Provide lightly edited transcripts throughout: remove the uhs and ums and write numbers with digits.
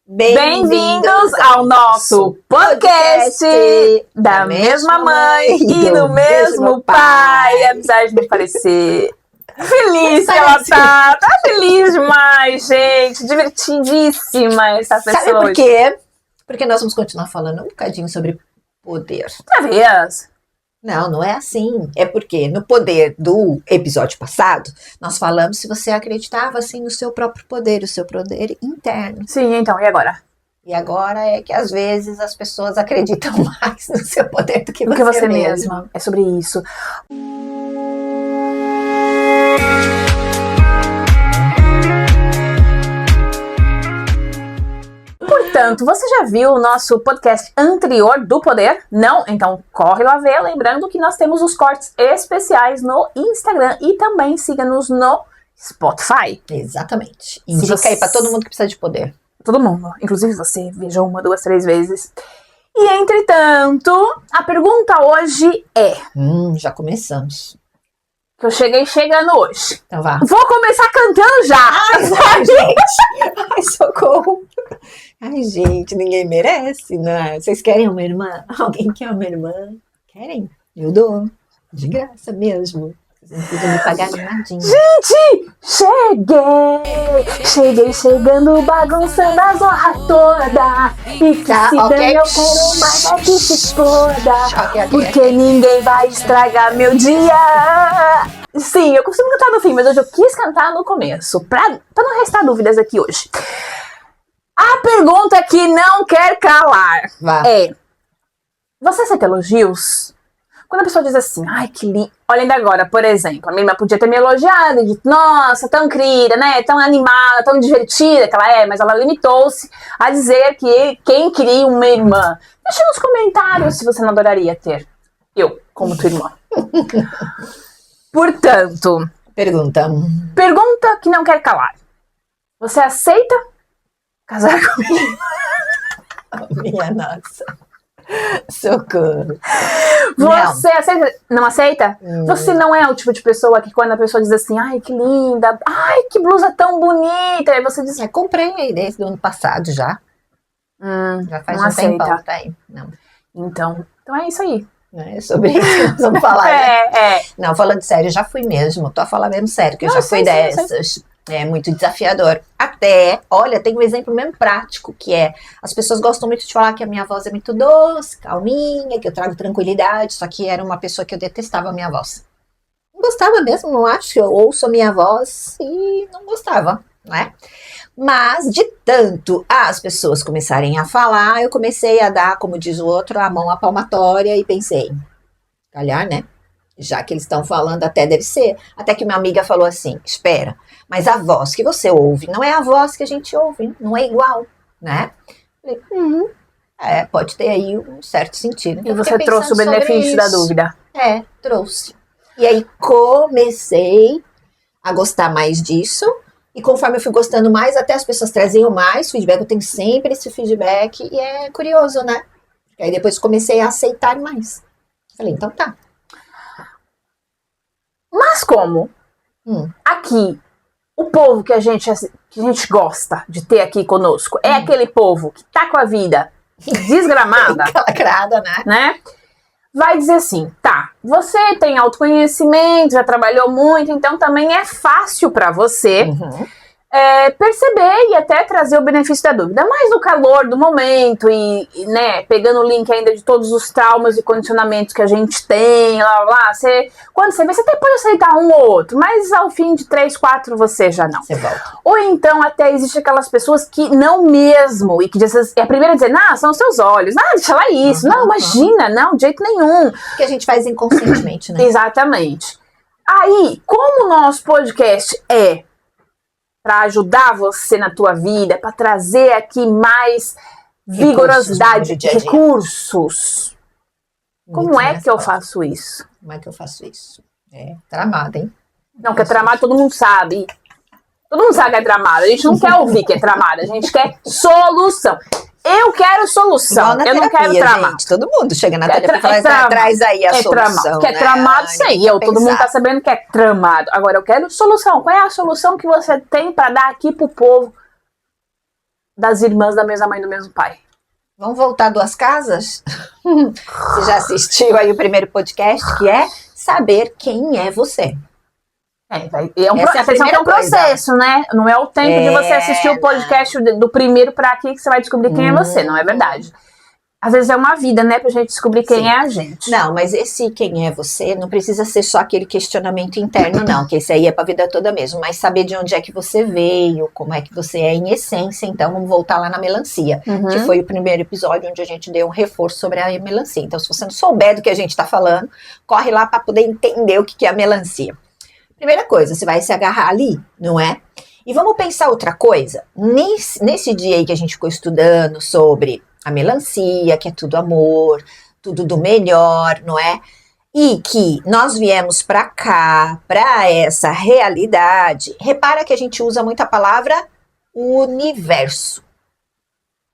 Bem-vindos ao nosso podcast da mesma mãe e do mesmo pai. Apesar de não parecer feliz que ela tá feliz demais, gente. Divertidíssima essa pessoa. Sabe por quê? Porque nós vamos continuar falando um bocadinho sobre poder. Talvez. Não é assim. É porque no poder do episódio passado, nós falamos se você acreditava assim no seu próprio poder, o seu poder interno. Sim, então, e agora? E agora é que às vezes as pessoas acreditam mais no seu poder do que você mesma. mesma. É sobre isso. Portanto, você já viu o nosso podcast anterior do Poder? Não? Então corre lá ver, lembrando que nós temos os cortes especiais no Instagram e também siga-nos no Spotify. Exatamente. Indica aí pra todo mundo que precisa de poder. Todo mundo, inclusive você, veja 1, 2, 3 vezes. E entretanto, a pergunta hoje é... Já começamos. Que eu cheguei chegando hoje. Então vá. Vou começar cantando já! Ai, gente! Ai, socorro! Ai, gente, ninguém merece, né? Vocês querem uma irmã? Alguém quer uma irmã? Querem? Eu dou. De graça mesmo. Vocês não precisam me pagar nadinha. Gente! Cheguei chegando, bagunçando a zorra toda. E que Tá, se ok. dane, eu quero mais é que se foda. Ok. Porque ninguém vai estragar meu dia. Sim, eu costumo cantar no fim, mas hoje eu quis cantar no começo. Pra não restar dúvidas aqui hoje. A pergunta que não quer calar é: você aceita elogios? Quando a pessoa diz assim, ai que lindo. Olha, ainda agora, por exemplo, a minha irmã podia ter me elogiado e dito, nossa, tão querida, né? Tão animada, tão divertida que ela é, mas ela limitou-se a dizer que quem queria uma irmã. Deixa nos comentários se você não adoraria ter eu como tua irmã. Portanto, pergunta que não quer calar. Você aceita casar comigo? Minha nossa. Socorro. Você aceita? Não aceita? Você não é o tipo de pessoa que quando a pessoa diz assim, ai que linda, ai que blusa tão bonita, aí você diz, comprei aí desde o ano passado já. Já faz um tempão, tá aí. Não. Então é isso aí. É sobre isso que nós vamos falar. É. Não, falando sério, já fui mesmo. Tô a falar mesmo sério, que eu já fui dessas. É muito desafiador. Até, olha, tem um exemplo mesmo prático, que é, as pessoas gostam muito de falar que a minha voz é muito doce, calminha, que eu trago tranquilidade, só que era uma pessoa que eu detestava a minha voz. Não gostava mesmo, não acho, eu ouço a minha voz e não gostava, né? Mas, de tanto as pessoas começarem a falar, eu comecei a dar, como diz o outro, a mão à palmatória e pensei, calhar, né? Já que eles estão falando, até deve ser. Até que minha amiga falou assim, espera, mas a voz que você ouve não é a voz que a gente ouve, não é igual, né? Falei, pode ter aí um certo sentido. Então, e você trouxe o benefício da dúvida. Trouxe. E aí comecei a gostar mais disso, e conforme eu fui gostando mais, até as pessoas traziam mais feedback, eu tenho sempre esse feedback, e é curioso, né? Aí depois comecei a aceitar mais. Falei, então tá. Mas como aqui, o povo que a gente gosta de ter aqui conosco é aquele povo que tá com a vida desgramada, lacrada, né? Vai dizer assim, tá, você tem autoconhecimento, já trabalhou muito, então também é fácil pra você perceber e até trazer o benefício da dúvida. Mas no calor do momento e né, pegando o link ainda de todos os traumas e condicionamentos que a gente tem, quando você vê, você até pode aceitar um ou outro, mas ao fim de 3, 4 você já não. Você volta. Ou então até existe aquelas pessoas que não mesmo, e que é a primeira a dizer, são os seus olhos, deixa lá isso, não, imagina, não, de jeito nenhum. Que a gente faz inconscientemente, né? Exatamente. Aí, como o nosso podcast é para ajudar você na tua vida, para trazer aqui mais vigorosidade, recursos. Como é que eu faço isso? Como é que eu faço isso? É tramado, hein? Não, que é tramado todo mundo sabe. Todo mundo sabe que é tramado. A gente não quer ouvir que é tramado, a gente quer solução. Eu quero solução, eu terapia, não quero tramado. Gente, todo mundo chega na terapia e fala, traz aí a solução. Que é tramado, sim. Todo mundo tá sabendo que é tramado. Agora, eu quero solução. Qual é a solução que você tem pra dar aqui pro povo? das irmãs da mesma mãe e do mesmo pai. Vamos voltar 2 casas? Você já assistiu aí o primeiro podcast, que é saber quem é você. É um processo, né? Não é o tempo de você assistir o podcast do primeiro pra aqui que você vai descobrir quem é você, não é verdade? Às vezes é uma vida, né, pra gente descobrir quem é a gente. Não, mas esse quem é você não precisa ser só aquele questionamento interno, não, que esse aí é pra vida toda mesmo, mas saber de onde é que você veio, como é que você é em essência. Então vamos voltar lá na melancia, que foi o primeiro episódio onde a gente deu um reforço sobre a melancia. Então se você não souber do que a gente tá falando, corre lá pra poder entender o que é a melancia. Primeira coisa, você vai se agarrar ali, não é? E vamos pensar outra coisa. Nesse dia aí que a gente ficou estudando sobre a melancia, que é tudo amor, tudo do melhor, não é? E que nós viemos pra cá, pra essa realidade. Repara que a gente usa muito a palavra universo.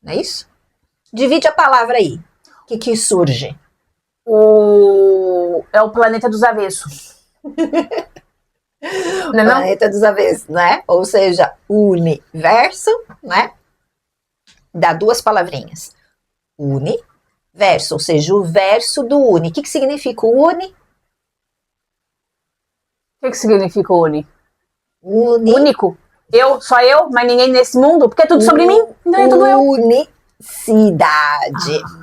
Não é isso? Divide a palavra aí. O que surge? É o planeta dos avessos. Não é não? Planeta dos avessos, né? Ou seja, universo, né? Dá 2 palavrinhas. Universo, ou seja, o verso do uni. O que significa o uni? O que significa o uni? Único. Só eu, mas ninguém nesse mundo? Porque é tudo sobre mim, então é tudo eu. Unicidade,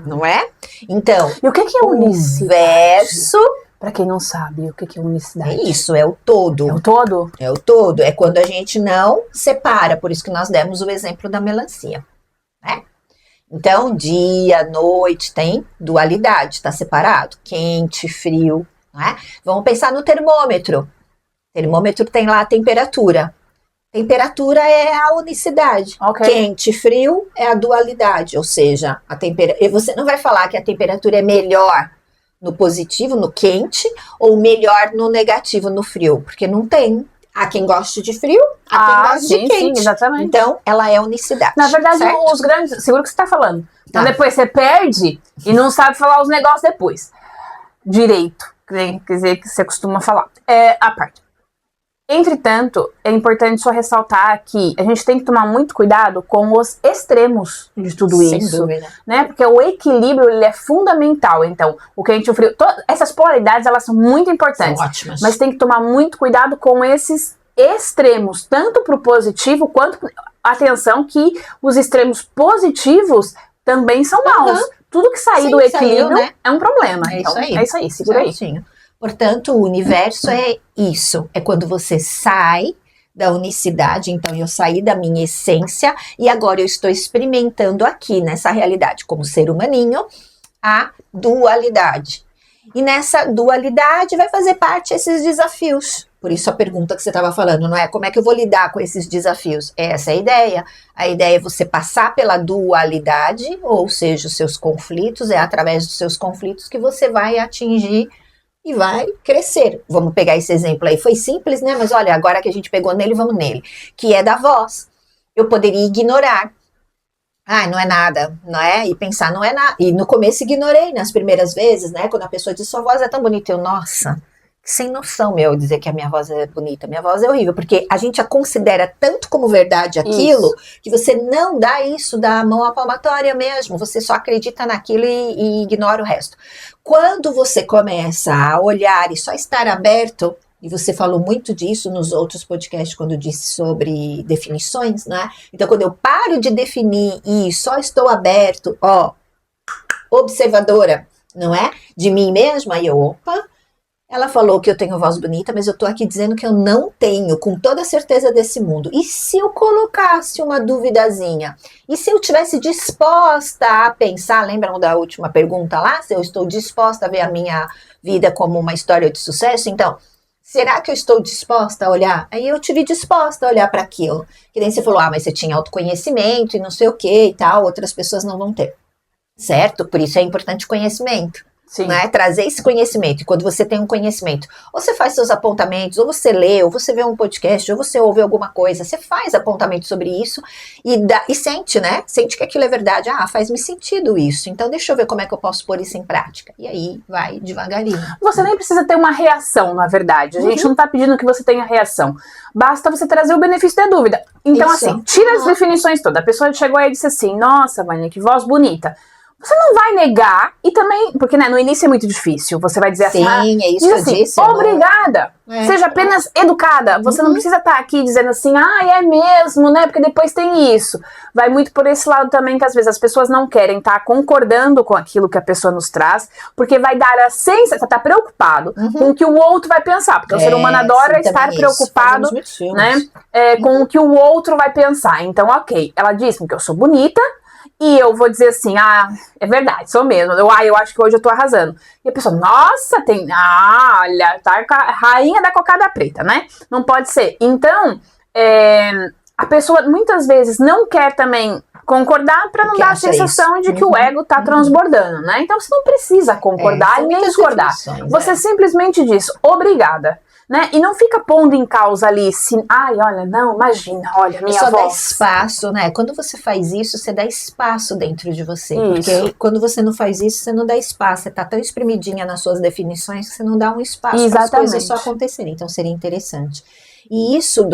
não é? Então, e o que é unicidade? Verso. Pra quem não sabe, o que é unicidade? É isso, é o todo. É o todo? É o todo. É quando a gente não separa, por isso que nós demos o exemplo da melancia, né? Então, dia, noite, tem dualidade, tá separado. Quente, frio, né? Vamos pensar no termômetro. O termômetro tem lá a temperatura. Temperatura é a unicidade. Okay. Quente, frio é a dualidade, ou seja, e você não vai falar que a temperatura é melhor no positivo, no quente, ou melhor no negativo, no frio, porque não tem. Há quem goste de frio, há quem goste de quente. Sim, exatamente. Então, ela é unicidade. Na verdade, certo? os grandes... Seguro que você tá falando. Então, Tá. depois você perde e não sabe falar os negócios depois. Direito. Quer dizer, que você costuma falar. A parte. Entretanto, é importante só ressaltar que a gente tem que tomar muito cuidado com os extremos de tudo Sem isso. dúvida. Né? Porque o equilíbrio, ele é fundamental. Então, o quente e o frio... essas polaridades, elas são muito importantes. São ótimas. Mas tem que tomar muito cuidado com esses extremos, tanto para o positivo quanto... Atenção que os extremos positivos também são maus. Tudo que sair do equilíbrio é um problema. Então, é isso aí, segura aí. Portanto, o universo é isso. É quando você sai da unicidade. Então, eu saí da minha essência e agora eu estou experimentando aqui, nessa realidade, como ser humaninho, a dualidade. E nessa dualidade vai fazer parte esses desafios. Por isso a pergunta que você estava falando, não é? Como é que eu vou lidar com esses desafios? Essa é a ideia. A ideia é você passar pela dualidade, ou seja, os seus conflitos. É através dos seus conflitos que você vai atingir e vai crescer. Vamos pegar esse exemplo aí. Foi simples, né? Mas olha, agora que a gente pegou nele, vamos nele. Que é da voz. Eu poderia ignorar. Não é nada, não é? E pensar, não é nada. E no começo ignorei, nas primeiras vezes, né? Quando a pessoa diz, sua voz é tão bonita. Eu, nossa, sem noção, dizer que a minha voz é bonita. Minha voz é horrível, porque a gente a considera tanto como verdade aquilo, que você não dá isso da mão à palmatória mesmo. Você só acredita naquilo e ignora o resto. Quando você começa a olhar e só estar aberto, e você falou muito disso nos outros podcasts, quando eu disse sobre definições, né? Então, quando eu paro de definir e só estou aberto, observadora, não é? De mim mesma, aí eu, ela falou que eu tenho voz bonita, mas eu tô aqui dizendo que eu não tenho, com toda a certeza desse mundo. E se eu colocasse uma duvidazinha? E se eu tivesse disposta a pensar, lembram da última pergunta lá? Se eu estou disposta a ver a minha vida como uma história de sucesso? Então, será que eu estou disposta a olhar? Aí eu tive disposta a olhar para aquilo. Que nem você falou, mas você tinha autoconhecimento e não sei o que e tal, outras pessoas não vão ter. Certo? Por isso é importante conhecimento. Sim. Né? Trazer esse conhecimento. E quando você tem um conhecimento, ou você faz seus apontamentos, ou você lê, ou você vê um podcast, ou você ouve alguma coisa, você faz apontamento sobre isso e sente, né? Sente que aquilo é verdade. Ah, faz-me sentido isso. Então deixa eu ver como é que eu posso pôr isso em prática. E aí vai devagarinho. Você nem precisa ter uma reação, na verdade. A gente não tá pedindo que você tenha reação. Basta você trazer o benefício da dúvida. Então, Isso. assim, tira as definições todas. A pessoa chegou aí e disse assim, nossa, Vânia, que voz bonita. Você não vai negar, e também, porque né, no início é muito difícil, você vai dizer Sim, assim, é isso que eu assim, disse. obrigada, seja apenas educada, você não precisa estar aqui dizendo assim, é mesmo, né, porque depois tem isso. Vai muito por esse lado também, que às vezes as pessoas não querem estar concordando com aquilo que a pessoa nos traz, porque vai dar a sensação, você está preocupado com o que o outro vai pensar, porque o ser humano adora estar preocupado, né, com o que o outro vai pensar. Então, ok, ela disse que eu sou bonita, e eu vou dizer assim, é verdade, sou mesmo. Eu acho que hoje eu tô arrasando. E a pessoa, nossa, olha, tá a rainha da cocada preta, né? Não pode ser. Então, a pessoa muitas vezes não quer também concordar para não dar a sensação de que o ego tá transbordando, né? Então você não precisa concordar e nem discordar. Você simplesmente diz, obrigada. Né? E não fica pondo em causa ali, olha, não, imagina, olha, minha voz. Só dá espaço, né? Quando você faz isso, você dá espaço dentro de você. Isso. Porque quando você não faz isso, você não dá espaço. Você tá tão espremidinha nas suas definições que você não dá um espaço para as coisas só acontecerem. Então seria interessante. E isso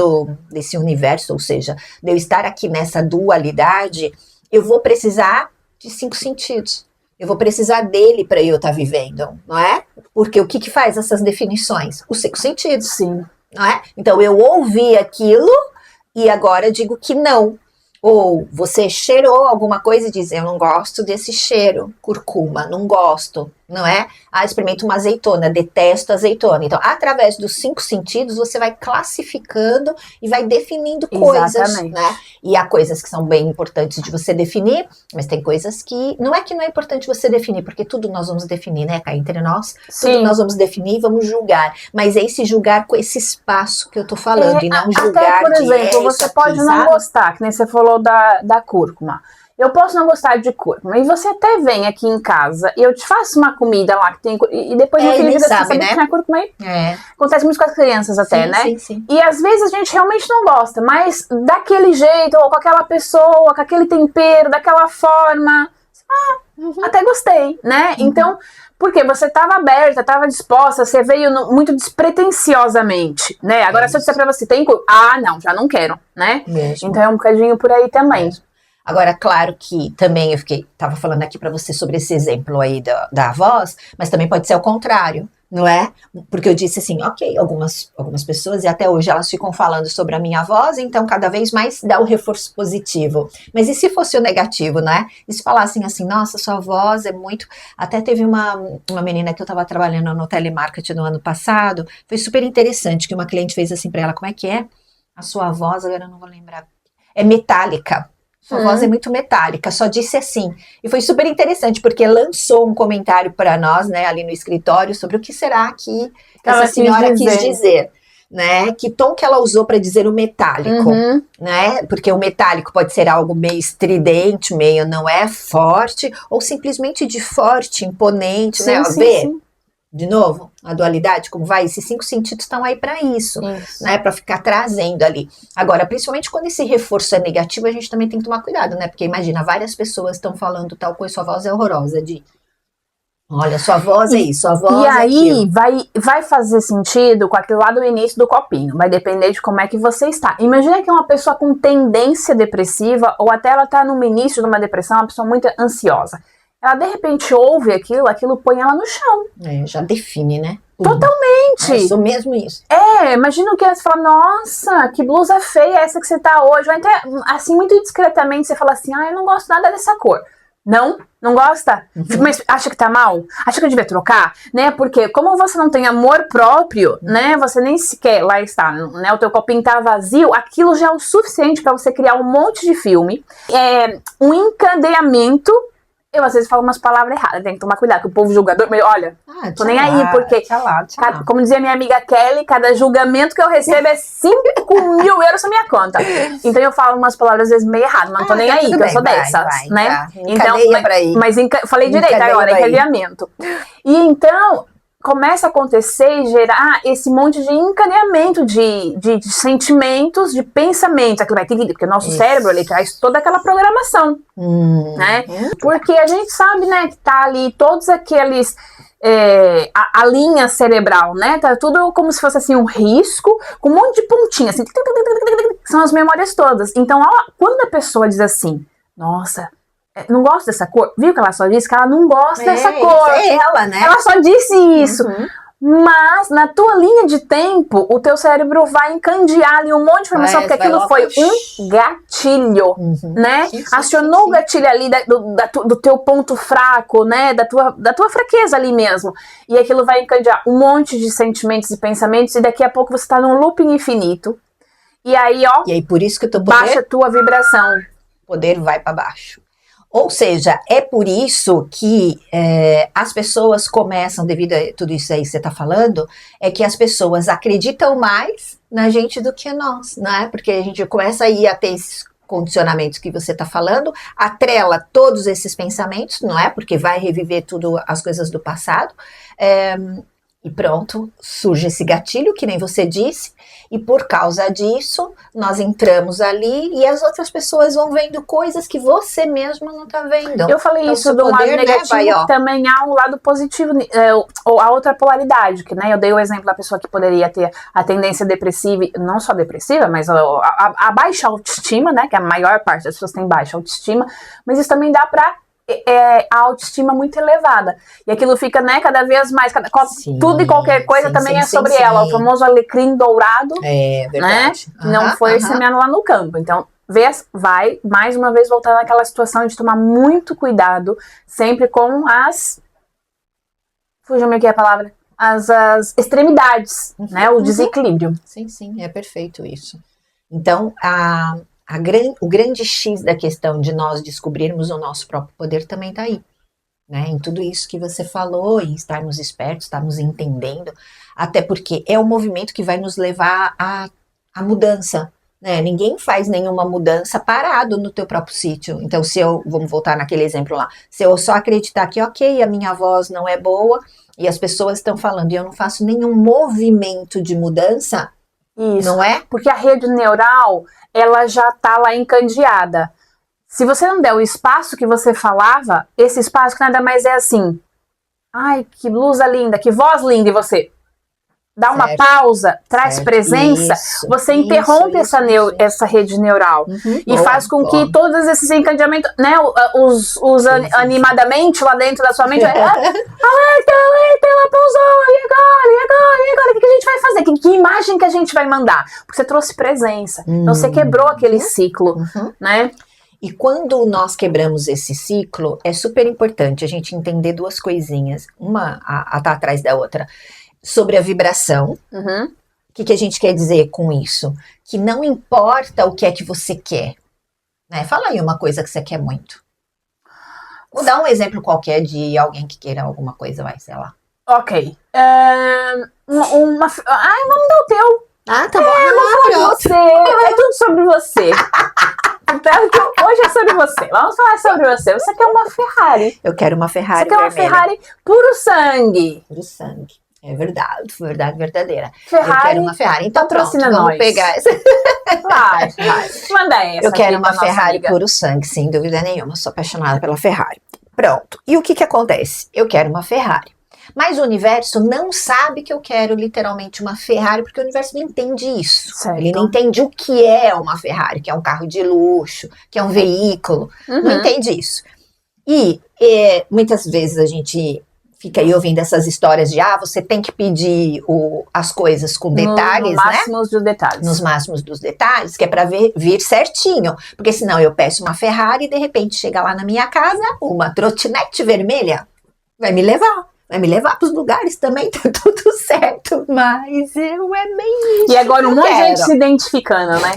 desse universo, ou seja, de eu estar aqui nessa dualidade, eu vou precisar de 5 sentidos. Eu vou precisar dele para eu estar vivendo, não é? Porque o que faz essas definições? Os 5 sentidos. Sim. Não é? Então, eu ouvi aquilo e agora digo que não. Ou você cheirou alguma coisa e diz, eu não gosto desse cheiro, curcuma, não gosto, não é? Experimento uma azeitona, detesto azeitona. Então, através dos 5 sentidos, você vai classificando e vai definindo coisas, né? E há coisas que são bem importantes de você definir, mas tem coisas que não é importante você definir, porque tudo nós vamos definir, né, cá entre nós? Sim. Tudo nós vamos definir e vamos julgar. Mas é esse julgar com esse espaço que eu tô falando, e não julgar até, por exemplo, você pode não gostar, que nem você falou da cúrcuma. Eu posso não gostar de cúrcuma. E você até vem aqui em casa e eu te faço uma comida lá que tem. E depois no filho você sabe, né? Que tinha cúrcuma aí. Acontece muito com as crianças até, né? Sim. E às vezes a gente realmente não gosta, mas daquele jeito, ou com aquela pessoa, com aquele tempero, daquela forma. Até gostei, né? Então, porque você estava aberta, estava disposta, você veio muito despretensiosamente, né? Agora, se eu disser pra você, tem cúrcuma? Não, já não quero, né? Mesmo. Então é um bocadinho por aí também. Agora, claro que também tava falando aqui para você sobre esse exemplo aí da voz, mas também pode ser o contrário, não é? Porque eu disse assim, ok, algumas pessoas, e até hoje elas ficam falando sobre a minha voz, então cada vez mais dá o reforço positivo. Mas e se fosse o negativo, né? E se falassem assim, nossa, sua voz é muito... Até teve uma menina que eu tava trabalhando no telemarketing no ano passado, foi super interessante, que uma cliente fez assim para ela, como é que é? A sua voz, agora eu não vou lembrar, é metálica. Sua voz é muito metálica, só disse assim. E foi super interessante, porque lançou um comentário para nós, né, ali no escritório, sobre o que será que essa senhora quis dizer, né? Que tom que ela usou para dizer o metálico, né? Porque o metálico pode ser algo meio estridente, meio não é forte, ou simplesmente de forte, imponente, né? Sim. De novo, a dualidade, como vai? Esses 5 sentidos estão aí para isso, né? Para ficar trazendo ali. Agora, principalmente quando esse reforço é negativo, a gente também tem que tomar cuidado, né? Porque imagina, várias pessoas estão falando tal coisa, sua voz é horrorosa, olha, sua voz é isso, sua voz é aquilo. E aí vai fazer sentido com aquilo lá do início do copinho, vai depender de como é que você está. Imagina que é uma pessoa com tendência depressiva, ou até ela tá no início de uma depressão, uma pessoa muito ansiosa. Ela de repente ouve aquilo põe ela no chão. Já define, né? Totalmente. Isso mesmo isso. Imagina que você fala, nossa, que blusa feia essa que você tá hoje. Ou até, assim, muito discretamente, você fala assim, eu não gosto nada dessa cor. Não gosta? Mas acha que tá mal? Acha que eu devia trocar? Né? Porque como você não tem amor próprio, né? Você nem sequer, lá está, né? O teu copinho tá vazio, aquilo já é o suficiente para você criar um monte de filme. Um encadeamento Eu, às vezes, falo umas palavras erradas. Tem que tomar cuidado, que o povo julgador... Mas, olha, tô nem aí, porque... Como dizia minha amiga Kelly, cada julgamento que eu recebo é 5.000 euros na minha conta. Então, eu falo umas palavras, às vezes, meio erradas. Mas não tô nem aí, que eu sou dessas, né? Tá. Então, mas falei direito agora, encadeamento. E, então... começa a acontecer e gerar esse monte de encadeamento de sentimentos, de pensamentos, aquilo vai ter que, porque o nosso cérebro, ele traz toda aquela programação, né? Porque a gente sabe, né, que tá ali todos aqueles, a linha cerebral, né, tá tudo como se fosse assim um risco, com um monte de pontinhas, assim, são as memórias todas. Então, quando a pessoa diz assim, nossa, não gosto dessa cor. Viu que ela só disse que ela não gosta dessa cor. É ela, né? Ela só disse isso. Mas, na tua linha de tempo, o teu cérebro vai encandear ali um monte de informação, porque aquilo foi um gatilho, né? Acionou o gatilho ali do teu ponto fraco, né? Da tua fraqueza ali mesmo. E aquilo vai encandear um monte de sentimentos e pensamentos, e daqui a pouco você tá num looping infinito. E aí, ó, e aí, por isso que baixa a tua vibração. O poder vai para baixo. Ou seja, é por isso que as pessoas começam, devido a tudo isso aí que você está falando, é que as pessoas acreditam mais na gente do que nós, né? Porque a gente começa aí a ter esses condicionamentos que você está falando, atrela todos esses pensamentos, não é? Porque vai reviver tudo as coisas do passado, e pronto, surge esse gatilho, que nem você disse, e por causa disso, nós entramos ali e as outras pessoas vão vendo coisas que você mesmo não está vendo. Eu falei então, isso de um lado negativo, que também há um lado positivo, ou a outra polaridade, que, né, eu dei o exemplo da pessoa que poderia ter a tendência depressiva, não só depressiva, mas a baixa autoestima, né, que a maior parte das pessoas tem baixa autoestima, mas isso também dá para a autoestima muito elevada. E aquilo fica, né, cada vez mais, tudo e qualquer coisa também é sobre ela. O famoso alecrim dourado, verdade. Né, que não foi semeado lá no campo. Então, vai, mais uma vez, voltar naquela situação de tomar muito cuidado, sempre com fugiu-me aqui a palavra, as extremidades, né, o desequilíbrio. Sim, é perfeito isso. Então, o grande X da questão de nós descobrirmos o nosso próprio poder também está aí, né? Em tudo isso que você falou, em estarmos espertos, estarmos entendendo, até porque é o movimento que vai nos levar à mudança, né? Ninguém faz nenhuma mudança parado no teu próprio sítio. Então, vamos voltar naquele exemplo lá, se eu só acreditar que, ok, a minha voz não é boa, e as pessoas estão falando, e eu não faço nenhum movimento de mudança, isso, não é? Porque a rede neural, ela já tá lá encandeada. Se você não der o espaço que você falava, esse espaço que nada mais é assim, ai, que blusa linda, que voz linda, e você dá uma pausa, traz presença, você interrompe essa rede neural e faz com que todos esses encadeamentos, né, animadamente lá dentro da sua mente, alerta, ela pousou, e agora, o que a gente vai fazer? Que imagem que a gente vai mandar? Porque você trouxe presença, então você quebrou aquele ciclo, né? E quando nós quebramos esse ciclo, é super importante a gente entender duas coisinhas, uma tá atrás da outra. Sobre a vibração, o que a gente quer dizer com isso? Que não importa o que é que você quer, né? Fala aí uma coisa que você quer muito. Vou dar um exemplo qualquer de alguém que queira alguma coisa, sei lá. Ok. Vamos dar o teu. Tá bom. Você. É tudo sobre você. Então, hoje é sobre você. Vamos falar sobre você. Você quer uma Ferrari. Eu quero uma Ferrari. Você quer uma Ferrari puro sangue. Puro sangue. É verdade verdadeira. Ferrari, eu quero uma Ferrari. Então patrocina pronto, nós. Vamos pegar essa. Vai. Manda essa. Eu quero uma Ferrari puro sangue, sem dúvida nenhuma. Sou apaixonada pela Ferrari. Pronto. E o que acontece? Eu quero uma Ferrari. Mas o universo não sabe que eu quero literalmente uma Ferrari, porque o universo não entende isso. Certo. Ele não entende o que é uma Ferrari, que é um carro de luxo, que é um veículo. Não entende isso. E muitas vezes a gente fica aí ouvindo essas histórias de você tem que pedir as coisas com detalhes, no máximos dos detalhes. Nos máximos dos detalhes, que é para vir certinho. Porque senão eu peço uma Ferrari e de repente chega lá na minha casa uma trotinete vermelha. Vai me levar para os lugares também, tá tudo certo. Mas meio isso. E agora um monte de gente se identificando, né?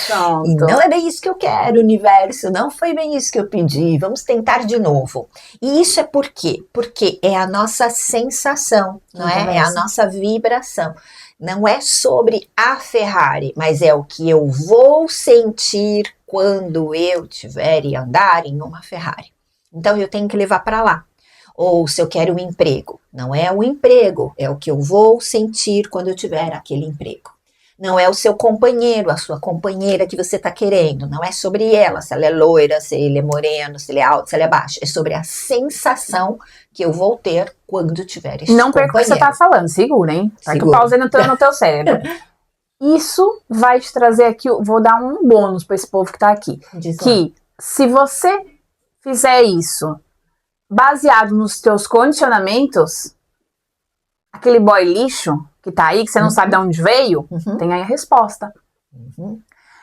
Pronto. E não é bem isso que eu quero, universo, não foi bem isso que eu pedi, vamos tentar de novo. E isso é por quê? Porque é a nossa sensação, não é? É a nossa vibração. Não é sobre a Ferrari, mas é o que eu vou sentir quando eu tiver e andar em uma Ferrari. Então eu tenho que levar para lá. Ou se eu quero um emprego, não é o emprego, é o que eu vou sentir quando eu tiver aquele emprego. Não é o seu companheiro, a sua companheira que você está querendo. Não é sobre ela, se ela é loira, se ele é moreno, se ele é alto, se ele é baixo. É sobre a sensação que eu vou ter quando tiver esse Não perca o que você está falando, segura, hein? Aperta o pause no teu cérebro. Isso vai te trazer aqui, vou dar um bônus para esse povo que está aqui. Que se você fizer isso baseado nos teus condicionamentos, aquele boy lixo que tá aí, que você não sabe de onde veio, tem aí a resposta.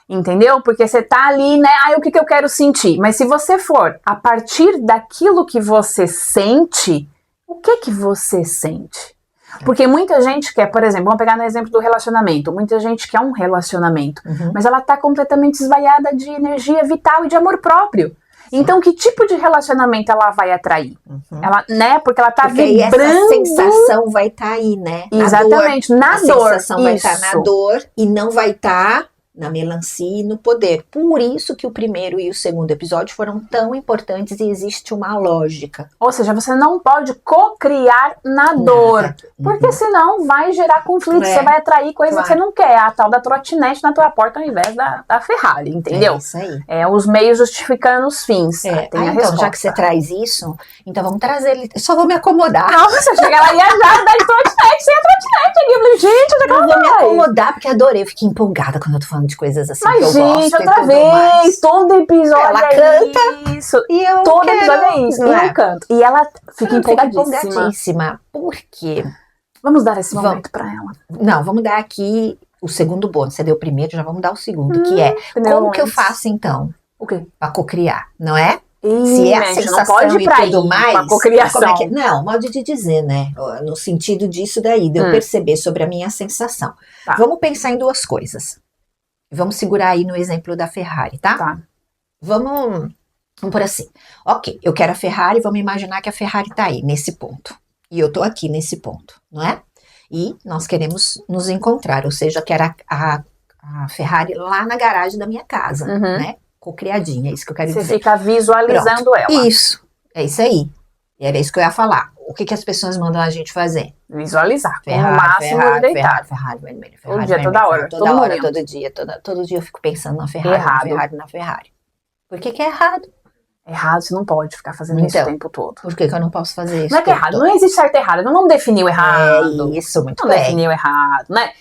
Entendeu? Porque você tá ali, né? O que eu quero sentir? Mas se você for a partir daquilo que você sente, o que você sente? Porque muita gente quer, por exemplo, vamos pegar no exemplo do relacionamento, muita gente quer um relacionamento, mas ela tá completamente esvaiada de energia vital e de amor próprio. Então, que tipo de relacionamento ela vai atrair? Ela, né? Porque ela tá vibrando. Essa sensação vai estar aí, né? Exatamente, na dor. A sensação vai estar na dor e não vai estar na melancia e no poder. Por isso que o primeiro e o segundo episódio foram tão importantes e existe uma lógica. Ou seja, você não pode co-criar na dor, porque senão vai gerar conflito, você vai atrair coisa que você não quer, a tal da trotinete na tua porta ao invés da Ferrari, entendeu? É isso aí. É os meios justificando os fins. Tem a então, já que você traz isso, então vamos trazer ele. Eu só vou me acomodar. Nossa, chega lá e já dar de trotinete, sem a trotinete aqui. Eu falei, gente, onde é que ela vai? Eu vou me acomodar, porque adorei, eu fiquei empolgada quando eu tô falando de coisas assim. Mas, que eu gente, gosto, outra vez, todo episódio ela canta isso. E eu todo quero, episódio é isso. E eu canto. E ela fica empolgadíssima. Por quê? Vamos dar esse momento pra ela. Não, vamos dar aqui o segundo bônus. Você deu o primeiro, já vamos dar o segundo, que é como que eu faço então? O quê? Pra cocriar, não é? Se é a sensação não pode ir pra e tudo mais, pra cocriação. Como é que, não, modo de dizer, né? No sentido disso daí, de eu perceber sobre a minha sensação. Tá. Vamos pensar em duas coisas. Vamos segurar aí no exemplo da Ferrari, tá? Tá. Vamos por assim. Ok, eu quero a Ferrari, vamos imaginar que a Ferrari tá aí, nesse ponto. E eu tô aqui nesse ponto, não é? E nós queremos nos encontrar, ou seja, eu quero a Ferrari lá na garagem da minha casa, né? Cocriadinha, é isso que eu quero dizer. Você fica visualizando Pronto. ela. Isso, é isso aí. E era isso que eu ia falar. O que as pessoas mandam a gente fazer? Visualizar. Ferrari, no máximo Ferrari, deitado. Ferrari, vermelho, Todo Ferrari, dia, vermelho, toda hora. toda hora, todo dia. Todo dia eu fico pensando na Ferrari, na Ferrari. Por que é errado? Errado, você não pode ficar fazendo isso o tempo todo. Por que eu não posso fazer isso? Não é que é errado, não existe certo e errado. Não vamos definir o errado. É isso, muito não bem. Definir o errado, né?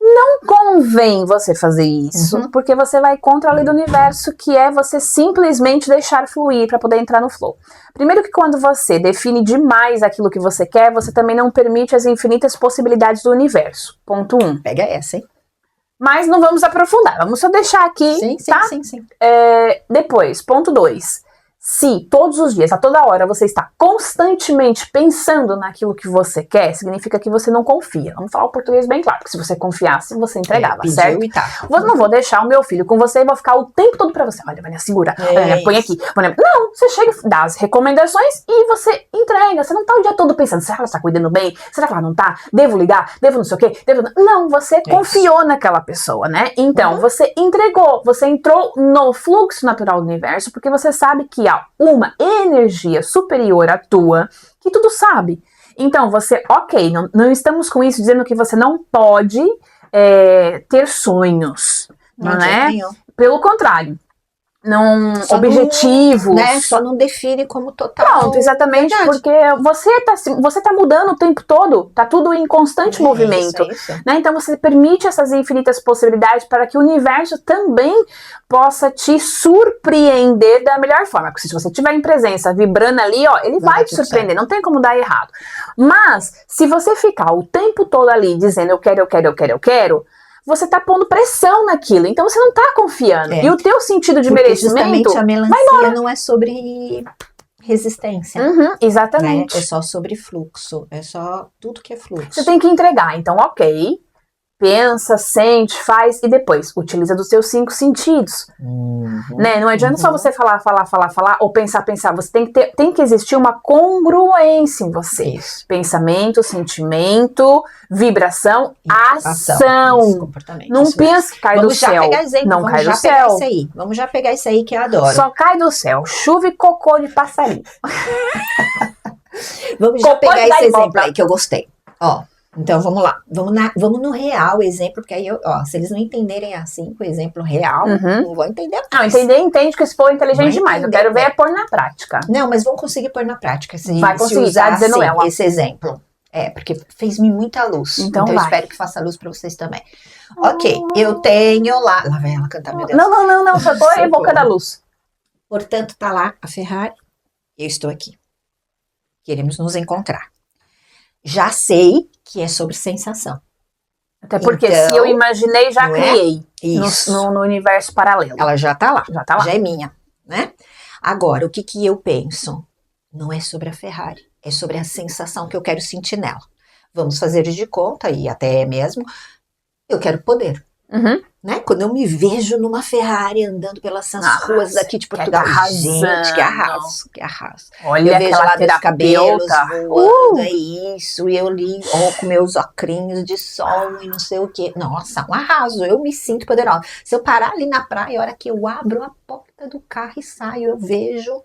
Não convém você fazer isso, porque você vai contra a lei do universo, que é você simplesmente deixar fluir para poder entrar no flow. Primeiro que quando você define demais aquilo que você quer, você também não permite as infinitas possibilidades do universo. Ponto 1. Pega essa, hein? Mas não vamos aprofundar, vamos só deixar aqui, tá? Sim. Depois, ponto 2. Se todos os dias, a toda hora, você está constantemente pensando naquilo que você quer, significa que você não confia. Vamos falar o português bem claro, porque se você confiasse, você entregava, certo? E tá. Eu não vou deixar o meu filho com você e vou ficar o tempo todo pra você. Olha, Vânia, segura. Olha, põe aqui. Vânia. Não, você chega, dá as recomendações e você entrega. Você não tá o dia todo pensando, será que ela está cuidando bem? Será que ela não tá? Devo ligar? Devo não sei o quê? Não, você confiou naquela pessoa, né? Então, você entregou, você entrou no fluxo natural do universo, porque você sabe que há uma energia superior à tua que tudo sabe. Então, você, ok, não estamos com isso dizendo que você não pode ter sonhos, não é? Pelo contrário. Não, só objetivos. Né? Só não define como total. Pronto, exatamente, porque você tá mudando o tempo todo, tá tudo em constante movimento. Isso. Né? Então você permite essas infinitas possibilidades para que o universo também possa te surpreender da melhor forma. Porque se você tiver em presença, vibrando ali, ó, ele vai te surpreender, não tem como dar errado. Mas, se você ficar o tempo todo ali dizendo eu quero, você tá pondo pressão naquilo, então você não tá confiando. E o teu sentido de merecimento justamente a melancia não é sobre resistência. Exatamente. É só sobre fluxo, é só tudo que é fluxo. Você tem que entregar, então ok, pensa, sente, faz e depois utiliza dos seus 5 sentidos. Né? Não adianta só você falar, ou pensar. Você tem que existir uma congruência em você. Isso. Pensamento, sentimento, vibração, ação. Isso, comportamento. Não Isso pensa que cai do Vamos já céu. pegar exemplo, Não vamos cai já do pegar céu. esse aí. Vamos já pegar esse aí que eu adoro. Só cai do céu. Chuva e cocô de passarinho. Vamos já Cocô pegar e vai esse e exemplo volta. aí que eu gostei. Ó, então vamos lá. Vamos no real exemplo, porque aí, se eles não entenderem assim, com o exemplo real, não vão entender Não, mais. entende que esse povo é inteligente Vai demais. Eu entender, quero ver né? é pôr na prática. Não, mas vão conseguir pôr na prática Vai conseguir, usar tá dizendo assim, ela. esse exemplo. Porque fez-me muita luz. Então eu vai. espero que faça luz pra vocês também. Ok, eu tenho lá. Lá vai ela cantar, meu Deus. Não, só tô Socorro. evocando a luz. Portanto, tá lá a Ferrari. Eu estou aqui. Queremos nos encontrar. Já sei que é sobre sensação. Até porque Então, se eu imaginei, já não é? criei Isso. no universo paralelo. Ela já tá lá. Já tá lá. Já é minha, né? Agora, o que eu penso? Não é sobre a Ferrari. É sobre a sensação que eu quero sentir nela. Vamos fazer de conta, e até mesmo, eu quero poder. Uhum. Né? Quando eu me vejo numa Ferrari andando pelas ruas daqui de Portugal, gente, que arraso. Olha Eu vejo aquela lá meus cabelos terapeuta. voando, é isso, e eu li com meus ocrinhos de sol e não sei o que. Nossa, um arraso, eu me sinto poderosa. Se eu parar ali na praia, a hora que eu abro a porta do carro e saio, eu vejo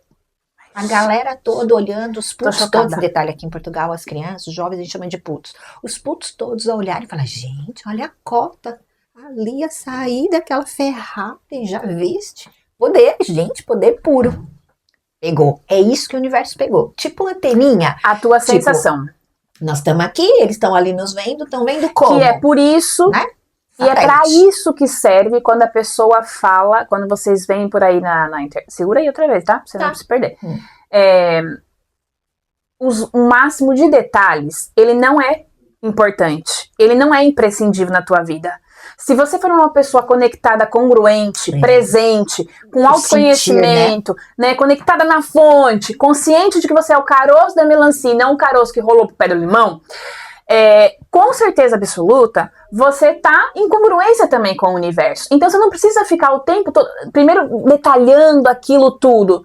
a galera toda olhando, os putos todos. Detalhe, aqui em Portugal, as crianças, os jovens, a gente chama de putos. Os putos todos a olharem e falar, gente, olha a cota. Ali a sair daquela Ferrari, já viste? Poder, gente, poder puro. Pegou. É isso que o universo pegou. Tipo anteninha. A tua sensação. Nós estamos aqui, eles estão ali nos vendo, estão vendo como? Que é por isso, né? E é pra isso que serve quando a pessoa fala, quando vocês veem por aí na internet. Segura aí outra vez, tá? Pra você não se perder. O máximo de detalhes, ele não é importante. Ele não é imprescindível na tua vida. Se você for uma pessoa conectada, congruente, presente, com autoconhecimento, né, conectada na fonte, consciente de que você é o caroço da melancia e não o caroço que rolou pro pé do limão, com certeza absoluta, você tá em congruência também com o universo. Então você não precisa ficar o tempo todo, primeiro detalhando aquilo tudo.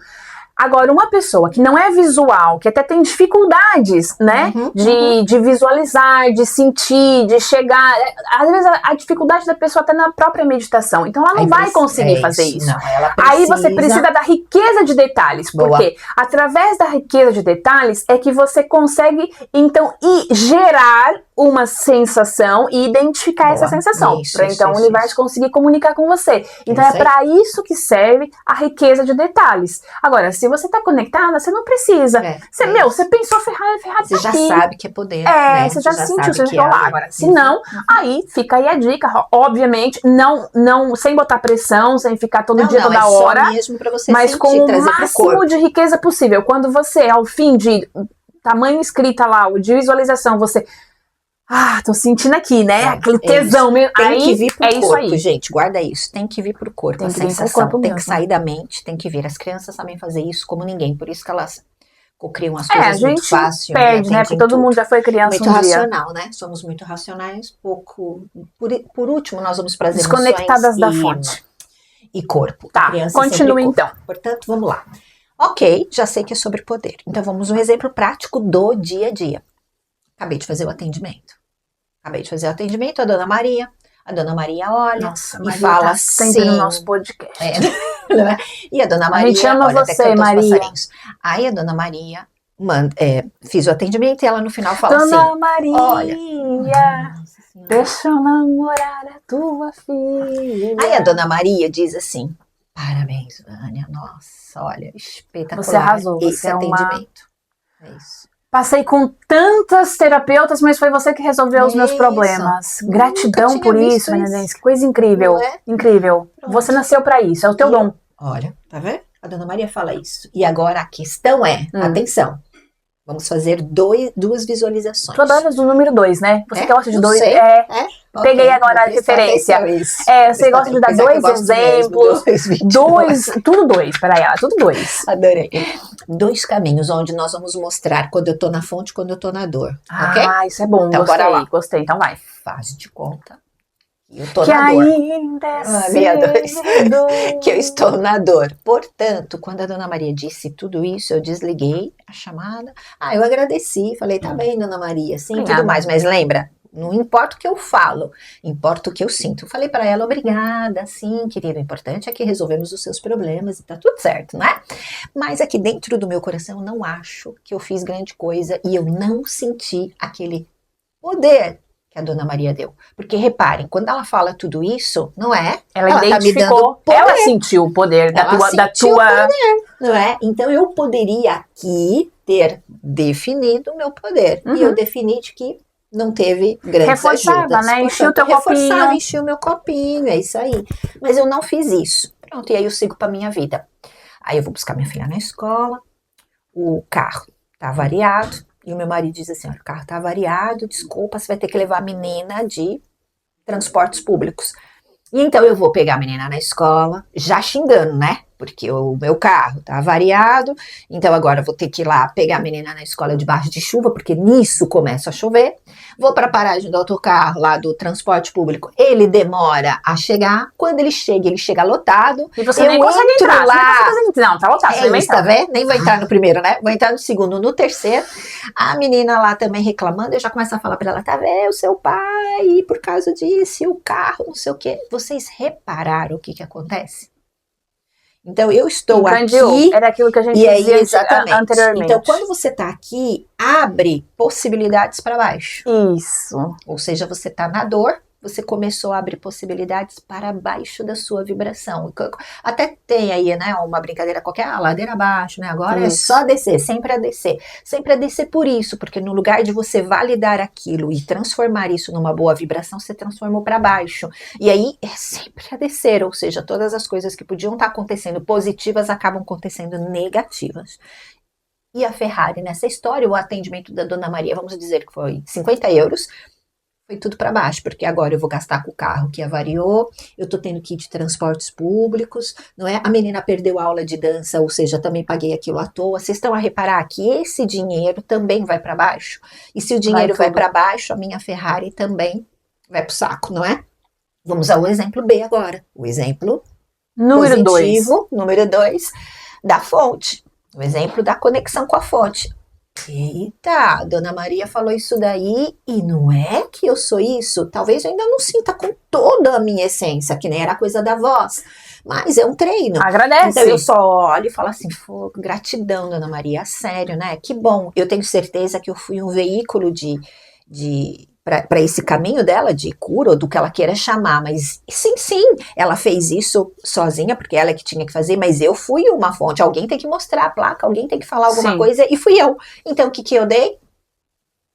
Agora, uma pessoa que não é visual, que até tem dificuldades, né, de visualizar, de sentir, de chegar, às vezes a dificuldade da pessoa está na própria meditação, então ela não vai conseguir fazer isso. Não, ela precisa... Aí você precisa da riqueza de detalhes, porque através da riqueza de detalhes é que você consegue, então, gerar uma sensação e identificar essa sensação, para então o universo conseguir comunicar com você. Então é para isso que serve a riqueza de detalhes. Agora, se você tá conectada, você não precisa. Você pensou Ferrari você já sabe que é poder. Você já sentiu, você já lá. Agora, se não, aí fica aí a dica, obviamente, não sem botar pressão, sem ficar todo dia, toda hora, só mesmo pra você mas sentir, com o máximo de riqueza possível. Quando você, ao fim de tamanho escrita lá, o de visualização, você... tô sentindo aqui, né? Aquele tesão mesmo. Tem que vir pro corpo, aí. gente. Guarda isso. Tem que vir pro corpo. A sensação tem que sair da mente, tem que vir. As crianças sabem fazer isso como ninguém. Por isso que elas criam as coisas muito fácil. Perde, né? Porque todo mundo já foi criança muito um racional, né? Somos muito racionais. Por último, nós vamos para as desconectadas da fonte. E corpo. Tá, continue então. Portanto, vamos lá. Ok, já sei que é sobre poder. Então, vamos um exemplo prático do dia a dia. Acabei de fazer o atendimento. A Dona Maria. A Dona Maria olha e fala sempre no nosso podcast. E a Dona Maria, a gente ama você, Maria. Aí a Dona Maria fiz o atendimento e ela no final fala Dona Maria, deixa eu namorar a tua filha. Aí a Dona Maria diz assim, parabéns, Vânia, nossa, olha, espetacular. Você arrasou, esse atendimento. É isso. Passei com tantas terapeutas, mas foi você que resolveu os meus problemas. Gratidão por isso, Menezes. Que coisa incrível. Incrível. Pronto. Você nasceu pra isso, é o teu dom. Olha, tá vendo? A Dona Maria fala isso. E agora a questão é, atenção, vamos fazer duas visualizações. Tu adoras o número 2, né? Você que gosta de 2. Peguei agora a referência. Você gosta de dar 2 exemplos. Tudo 2 para ela, tudo 2. Adorei. 2 caminhos onde nós vamos mostrar quando eu tô na fonte e quando eu tô na dor. Ok? Isso é bom, então, gostei, bora lá. Gostei, então vai. Faz de conta Eu tô que na dor. ainda é Ah, meia dois. cedo. Que eu estou na dor. Portanto, quando a Dona Maria disse tudo isso, eu desliguei a chamada. Ah, eu agradeci, falei, tá bem, Dona Maria, sim, Obrigada. tudo mais. Mas lembra, não importa o que eu falo, importa o que eu sinto. Eu falei para ela, obrigada, sim, querida, o importante é que resolvemos os seus problemas e tá tudo certo, né? Mas aqui dentro do meu coração, eu não acho que eu fiz grande coisa e eu não senti aquele poder que a Dona Maria deu. Porque reparem, quando ela fala tudo isso, não é? Ela tá me dando identificou, poder, ela sentiu o poder da Ela sentiu tua... não é? Então eu poderia aqui ter definido o meu poder. E eu defini de que não teve grandes Reforçava, ajudas. né? Enchi o Portanto, teu copinho. enchi o meu copinho, é isso aí. Mas eu não fiz isso. Pronto, e aí eu sigo para minha vida. Aí eu vou buscar minha filha na escola, o carro tá avariado, e o meu marido diz assim, olha, o carro tá avariado, desculpa, você vai ter que levar a menina de transportes públicos. E então eu vou pegar a menina na escola, já xingando, né? Porque o meu carro tá avariado, então agora eu vou ter que ir lá pegar a menina na escola debaixo de chuva, porque nisso começa a chover. Vou para a paragem do autocarro lá do transporte público, ele demora a chegar. Quando ele chega lotado. E você nem consegue entrar, lá. Não, tá lotado, você nem vai entrar. Tá vendo? Nem vou entrar no primeiro, né? Vou entrar no segundo, no terceiro. A menina lá também reclamando, eu já começo a falar para ela, tá vendo, o seu pai, por causa disso, e o carro, não sei o quê. Vocês repararam o que acontece? Então, eu estou aqui... Era aquilo que a gente dizia anteriormente. Então, quando você está aqui, abre possibilidades para baixo. Isso. Ou seja, você está na dor, você começou a abrir possibilidades para baixo da sua vibração. Até tem aí, né, uma brincadeira qualquer, ladeira abaixo, né, agora é só descer, sempre a descer. Sempre a descer por isso, porque no lugar de você validar aquilo e transformar isso numa boa vibração, você transformou para baixo. E aí é sempre a descer, ou seja, todas as coisas que podiam estar acontecendo positivas acabam acontecendo negativas. E a Ferrari nessa história, o atendimento da Dona Maria, vamos dizer que foi 50 euros, foi tudo para baixo, porque agora eu vou gastar com o carro que avariou, eu tô tendo que ir de transportes públicos, não é? A menina perdeu a aula de dança, ou seja, também paguei aquilo à toa. Vocês estão a reparar que esse dinheiro também vai para baixo? E se o dinheiro vai para baixo, a minha Ferrari também vai pro saco, não é? Vamos ao exemplo B agora. O exemplo número positivo, número 2, da fonte. O exemplo da conexão com a fonte. Eita, Dona Maria falou isso daí e não é que eu sou isso? Talvez eu ainda não sinta com toda a minha essência, que nem era a coisa da voz, mas é um treino. Agradece. Então eu só olho e falo assim, gratidão, Dona Maria, sério, né? Que bom. Eu tenho certeza que eu fui um veículo para esse caminho dela de cura, ou do que ela queira chamar, mas sim, ela fez isso sozinha, porque ela é que tinha que fazer, mas eu fui uma fonte, alguém tem que mostrar a placa, alguém tem que falar alguma coisa, e fui eu. Então, o que eu dei?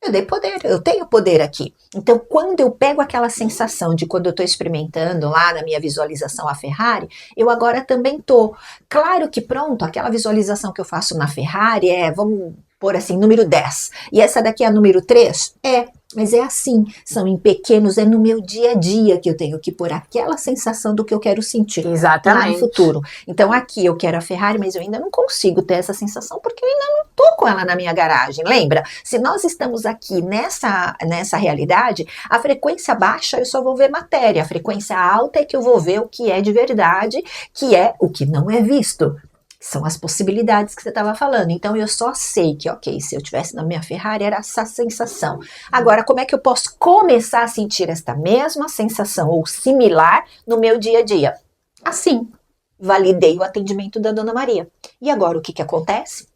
Eu dei poder, eu tenho poder aqui. Então, quando eu pego aquela sensação de quando eu tô experimentando lá na minha visualização a Ferrari, eu agora também tô. Claro que pronto, aquela visualização que eu faço na Ferrari vamos pôr assim, número 10. E essa daqui é a número 3? Mas é assim, são em pequenos, é no meu dia a dia que eu tenho que pôr aquela sensação do que eu quero sentir. Exatamente. Lá no futuro. Então aqui eu quero a Ferrari, mas eu ainda não consigo ter essa sensação porque eu ainda não tô com ela na minha garagem. Lembra? Se nós estamos aqui nessa realidade, a frequência baixa eu só vou ver matéria, a frequência alta é que eu vou ver o que é de verdade, que é o que não é visto. São as possibilidades que você estava falando. Então, eu só sei que, ok, se eu tivesse na minha Ferrari, era essa sensação. Agora, como é que eu posso começar a sentir esta mesma sensação ou similar no meu dia a dia? Assim, validei o atendimento da Dona Maria. E agora, o que acontece?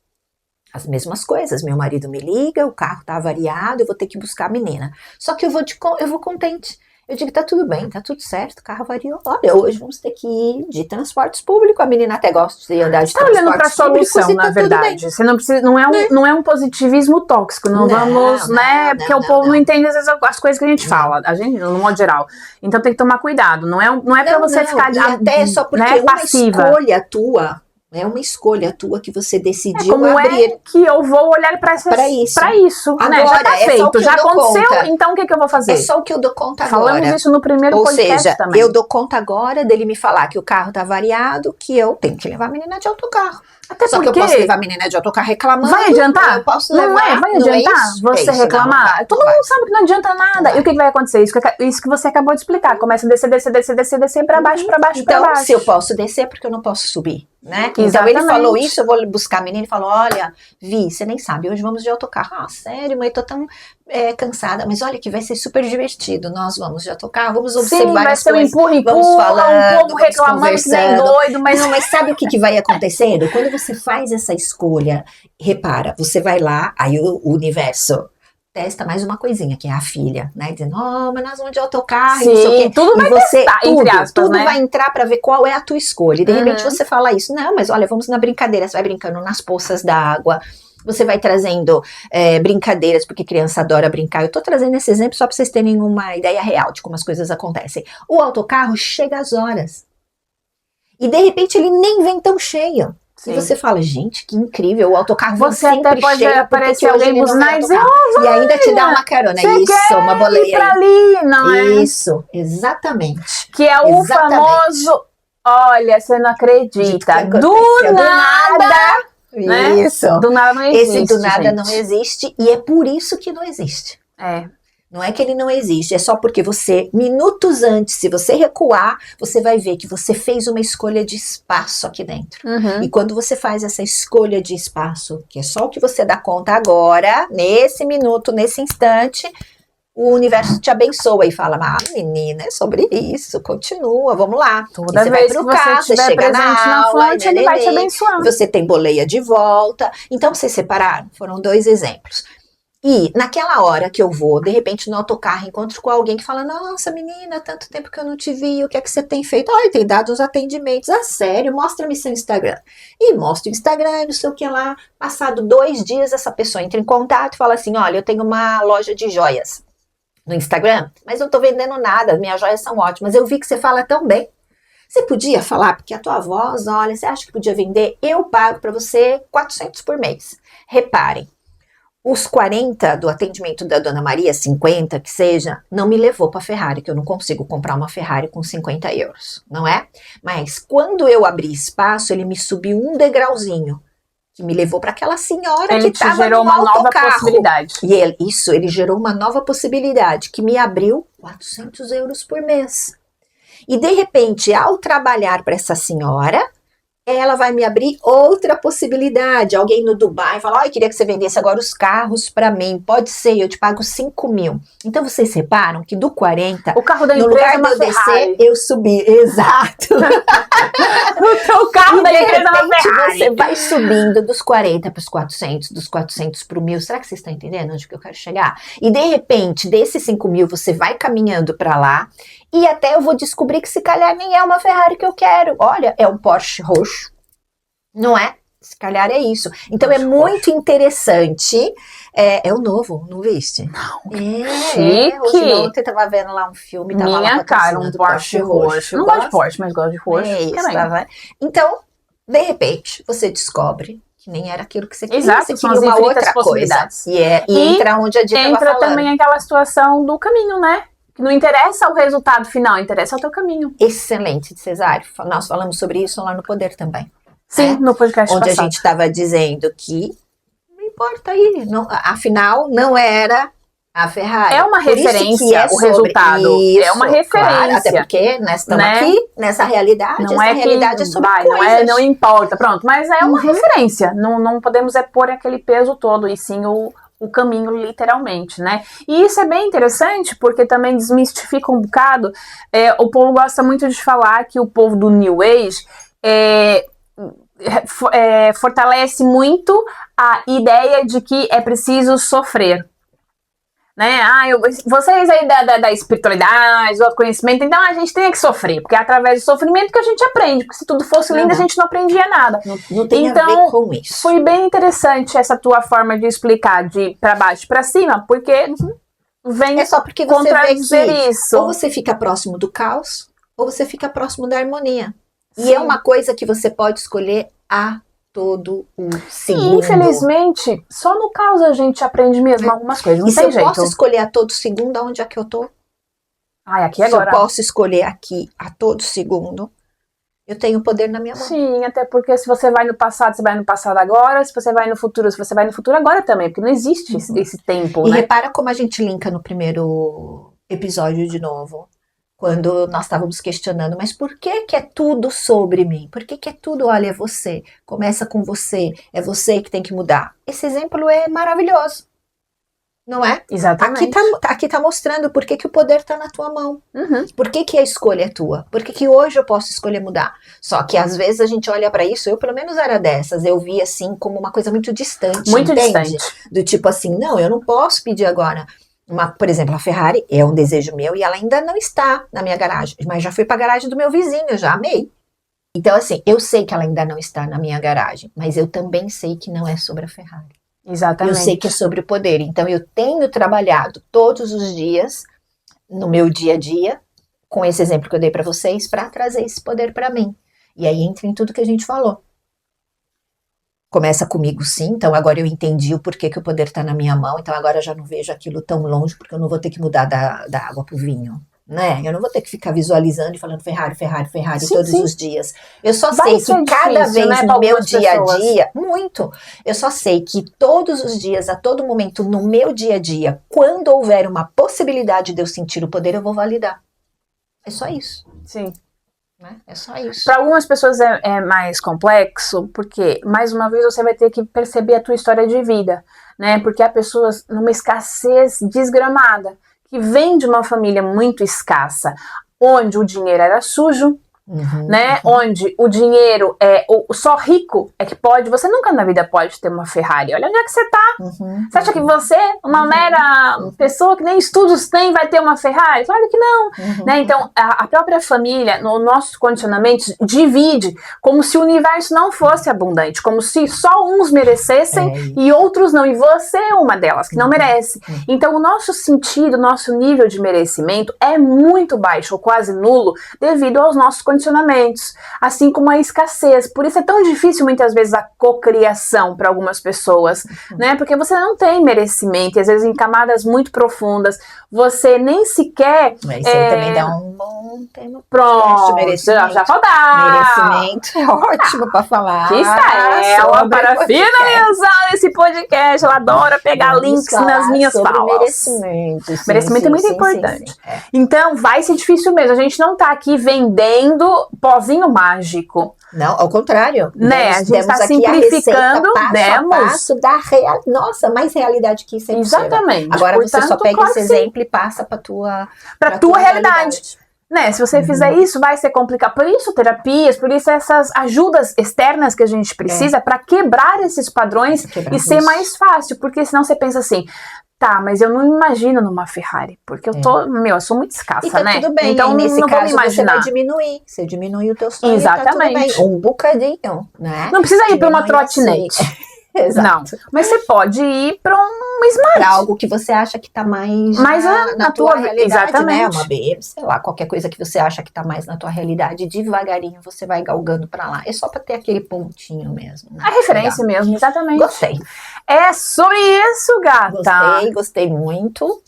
As mesmas coisas. Meu marido me liga, o carro tá avariado, eu vou ter que buscar a menina. Só que eu vou contente. Eu digo, tá tudo bem, tá tudo certo, o carro variou. Olha, hoje vamos ter que ir de transportes públicos. A menina até gosta de andar de transportes públicos. Tá olhando pra solução, na verdade. Você não precisa, não é um positivismo tóxico. Não vamos, né? Porque o povo não entende às vezes as coisas que a gente fala. A gente, no modo geral. Então tem que tomar cuidado. Não é pra você ficar e até só porque passiva. Uma escolha tua É uma escolha tua que você decidiu Como abrir. é que eu vou olhar pra isso, Agora, né? Já tá é só o feito, que já eu dou aconteceu, conta. então o que eu vou fazer? É só o que eu dou conta Falamos agora. isso no primeiro Ou podcast seja, também. eu dou conta agora dele me falar que o carro tá variado, que eu tenho que levar a menina de autocarro. Até Só porque que eu posso levar a menina de autocarro reclamando. vai adiantar? Eu posso Não levar. vai adiantar isso? você reclamar? Todo mundo sabe que não adianta nada. E o que vai acontecer? Isso que você acabou de explicar. Começa a descer pra baixo, pra baixo, então, pra baixo. se eu posso descer, porque eu não posso subir, né? Exatamente. Então ele falou isso, eu vou buscar a menina e falou, olha, Vi, você nem sabe, hoje vamos de autocarro. Ah, sério, mãe, tô tão cansada. Mas olha que vai ser super divertido. Nós vamos de autocarro, vamos observar vai as ser coisas. Vamos falando, um povo reclamando que nem doido. Mas sabe o que vai acontecendo? Quando você faz essa escolha, repara, você vai lá, aí o universo testa mais uma coisinha, que é a filha, né? Dizendo, mas nós vamos de autocarro, sim, não sei o quê. Tudo vai testar, entre aspas, tudo né? vai entrar pra ver qual é a tua escolha. E de repente você fala isso. Não, mas olha, vamos na brincadeira. Você vai brincando nas poças d'água. Você vai trazendo brincadeiras, porque criança adora brincar. Eu tô trazendo esse exemplo só pra vocês terem uma ideia real de como as coisas acontecem. O autocarro chega às horas. E de repente ele nem vem tão cheio. Sim. E você fala, gente, que incrível, o autocarro você sempre até pode cheio, aparecer alguém buzinar e dizer, e ainda te dá uma carona, isso, uma boleia. Ir pra ali, não é? Isso, exatamente. Que é o famoso, olha, você não acredita, do nada, né? Isso. Do nada não existe. Esse do nada gente. não existe, e é por isso que não existe. Não é que ele não existe, é só porque você, minutos antes, se você recuar, você vai ver que você fez uma escolha de espaço aqui dentro. E quando você faz essa escolha de espaço, que é só o que você dá conta agora, nesse minuto, nesse instante, o universo te abençoa e fala, menina, é sobre isso, continua, vamos lá. Toda vez que você estiver presente na fonte, ele vai te abençoar. Você tem boleia de volta. Então, vocês separaram? Foram 2 exemplos. E naquela hora que eu vou, de repente no autocarro, encontro com alguém que fala, nossa menina, tanto tempo que eu não te vi, o que é que você tem feito? Ai, tem dado uns atendimentos, sério, mostra-me seu Instagram. E mostra o Instagram, não sei o que lá. Passado 2 dias, essa pessoa entra em contato e fala assim, olha, eu tenho uma loja de joias no Instagram, mas não tô vendendo nada, minhas joias são ótimas, eu vi que você fala tão bem. Você podia falar, porque a tua voz, olha, você acha que podia vender? Eu pago para você 400 por mês. Reparem. Os 40 do atendimento da Dona Maria, 50 que seja, não me levou para a Ferrari, que eu não consigo comprar uma Ferrari com 50 euros, não é? Mas quando eu abri espaço, ele me subiu um degrauzinho, que me levou para aquela senhora que estava no uma nova autocarro. Possibilidade. E ele gerou uma nova possibilidade, que me abriu 400 euros por mês. E de repente, ao trabalhar para essa senhora, ela vai me abrir outra possibilidade. Alguém no Dubai fala, eu queria que você vendesse agora os carros para mim. Pode ser, eu te pago 5 mil. Então, vocês reparam que do 40, o carro da no empresa lugar de eu descer, eu subi. Exato. O teu carro da empresa é uma Ferrari. Você vai subindo dos 40 para os 400, dos 400 para o 1.000. Será que vocês estão entendendo onde que eu quero chegar? E, de repente, desses 5 mil, você vai caminhando para lá. E até eu vou descobrir que se calhar nem é uma Ferrari que eu quero. Olha, é um Porsche roxo. Não é? Se calhar é isso. Então é muito interessante. É o novo, não viste? Não. Hoje ontem eu tava vendo lá um filme. Tava Minha lá cara, um Porsche roxo. Não gosto de Porsche, mas gosto de roxo. Então, de repente, você descobre que nem era aquilo que você queria. Exato, você são queria as uma infinitas outra possibilidades. Coisa. E entra onde a Dita tava falando. Entra também aquela situação do caminho, né? Não interessa o resultado final, interessa o teu caminho. Excelente, Cesário. Nós falamos sobre isso lá no Poder também. Sim, no podcast onde passado. A gente estava dizendo que não importa aí, afinal não era a Ferrari. É uma referência o resultado. Isso, é uma referência. Claro, até porque nós estamos aqui nessa realidade. Não essa realidade é sobre coisas. Não importa, pronto. Mas é uma referência. Não podemos pôr aquele peso todo, e sim o caminho, literalmente, né? E isso é bem interessante, porque também desmistifica um bocado. O povo gosta muito de falar que o povo do New Age fortalece muito a ideia de que é preciso sofrer. Né? Vocês aí da espiritualidade, do autoconhecimento, então a gente tem que sofrer, porque é através do sofrimento que a gente aprende, porque se tudo fosse lindo, a gente não aprendia nada. Não tem a ver com isso. Foi bem interessante essa tua forma de explicar de pra baixo pra cima, porque vem só porque você contradizer vê que isso. Ou você fica próximo do caos, ou você fica próximo da harmonia. Sim. E é uma coisa que você pode escolher a todo o E, segundo. infelizmente, só no caos a gente aprende mesmo algumas coisas. Não E se tem eu jeito. posso escolher a todo segundo, aonde é que eu tô? Ai, aqui Se agora. eu posso escolher aqui a todo segundo, eu tenho poder na minha mão. Sim, até porque se você vai no passado, você vai no passado agora. Se você vai no futuro, você vai no futuro agora também. Porque não existe esse tempo, E né? repara como a gente linka no primeiro episódio de novo. Quando nós estávamos questionando, mas por que que é tudo sobre mim? Por que que é tudo, olha, é você. Começa com você, é você que tem que mudar. Esse exemplo é maravilhoso, não é? Exatamente. Aqui tá mostrando por que que o poder tá na tua mão. Uhum. Por que que a escolha é tua? Por que que hoje eu posso escolher mudar? Só que às vezes a gente olha para isso, eu pelo menos era dessas, eu via assim como uma coisa muito distante, Muito entende? distante. Do tipo assim, não, eu não posso pedir agora. Por exemplo, a Ferrari é um desejo meu e ela ainda não está na minha garagem, mas já fui para a garagem do meu vizinho, eu já amei. Então, assim, eu sei que ela ainda não está na minha garagem, mas eu também sei que não é sobre a Ferrari. Exatamente. Eu sei que é sobre o poder. Então, eu tenho trabalhado todos os dias, no meu dia a dia, com esse exemplo que eu dei para vocês, para trazer esse poder para mim. E aí entra em tudo que a gente falou. Começa comigo, sim. Então agora eu entendi o porquê que o poder está na minha mão. Então agora eu já não vejo aquilo tão longe, porque eu não vou ter que mudar da água para o vinho, né? Eu não vou ter que ficar visualizando e falando Ferrari, Ferrari, Ferrari Sim, todos sim. os dias. Eu só Vai sei ser que cada difícil, vez né, pra no meu algumas dia a pessoas. dia, muito, eu só sei que todos os dias, a todo momento, no meu dia a dia, quando houver uma possibilidade de eu sentir o poder, eu vou validar. É só isso, Sim. né? É só isso. Para algumas pessoas é mais complexo, porque, mais uma vez, você vai ter que perceber a tua história de vida, né? Porque há pessoas numa escassez desgramada, que vem de uma família muito escassa, onde o dinheiro era sujo, né? Onde o dinheiro só rico é que pode. Você nunca na vida pode ter uma Ferrari. Olha onde é que você tá. Você acha que você, uma mera pessoa que nem estudos tem, vai ter uma Ferrari? Claro que não. Né? Então, a própria família, no nosso condicionamento, divide como se o universo não fosse abundante, como se só uns merecessem e outros não. E você é uma delas que não merece. Então, o nosso sentido, o nosso nível de merecimento é muito baixo ou quase nulo devido aos nossos condicionamentos, assim como a escassez. Por isso é tão difícil muitas vezes a cocriação para algumas pessoas, né? Porque você não tem merecimento, e às vezes em camadas muito profundas, você nem sequer... Mas isso aí também dá um bom tema. Pronto, Merecimento. já faltar. Merecimento é ótimo para falar. Aqui está ela para finalizar esse podcast. Ela adora pegar links nas minhas falas. Merecimento. Sim, Merecimento é muito importante. Então, vai ser difícil mesmo. A gente não tá aqui vendendo pozinho mágico. Não, ao contrário. Né? A gente está simplificando. Passo da nossa, mais realidade que isso é possível. Exatamente. Agora portanto, você só pega claro esse exemplo e passa para tua realidade. Né? Se você fizer isso, vai ser complicado. Por isso, terapias, por isso essas ajudas externas que a gente precisa para quebrar esses padrões e ser mais fácil. Porque senão você pensa assim, tá, mas eu não me imagino numa Ferrari, porque eu eu sou muito escassa, e tá né? tudo bem, então nesse não caso vou me imaginar. Você vai diminuir, você diminui o teu sonho. Exatamente. Tá tudo bem. Um bocadinho, né? Não precisa ir para uma trotinete. Assim. Exato. Não, mas você pode ir para um Smart. Para algo que você acha que tá mais na tua realidade, exatamente. né? Uma BM, sei lá, qualquer coisa que você acha que tá mais na tua realidade, devagarinho você vai galgando para lá. É só para ter aquele pontinho mesmo. Né? A referência mesmo, exatamente. Gostei. É sobre isso, gata. Gostei muito.